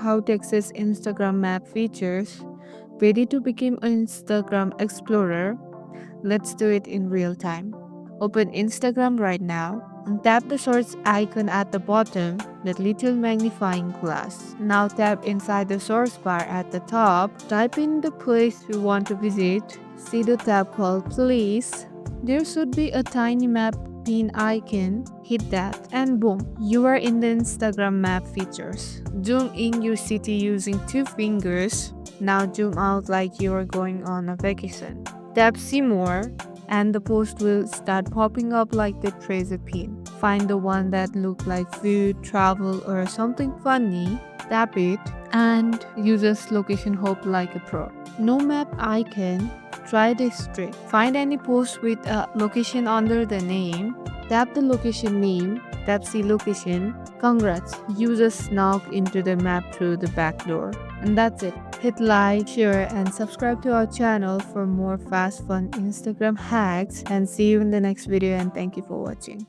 how to access Instagram map features. Ready to become an Instagram explorer? Let's do it in real time. Open Instagram right now and tap the search icon at the bottom, that little magnifying glass. Now tap inside the search bar at the top, type in the place you want to visit, see the tab called Place. There should be a tiny map pin icon, hit that, and boom, you are in the Instagram map features. Zoom in your city using two fingers. Now zoom out like you are going on a vacation. Tap see more and the post will start popping up like the treasure pin. Find the one that look like food, travel or something funny, tap it and uses location hop like a pro. No map icon, try this trick. Find any post with a location under the name, tap the location name, tap see location. Congrats, you just snuck into the map through the back door. And that's it. Hit like, share, and subscribe to our channel for more fast, fun Instagram hacks. And see you in the next video. And thank you for watching.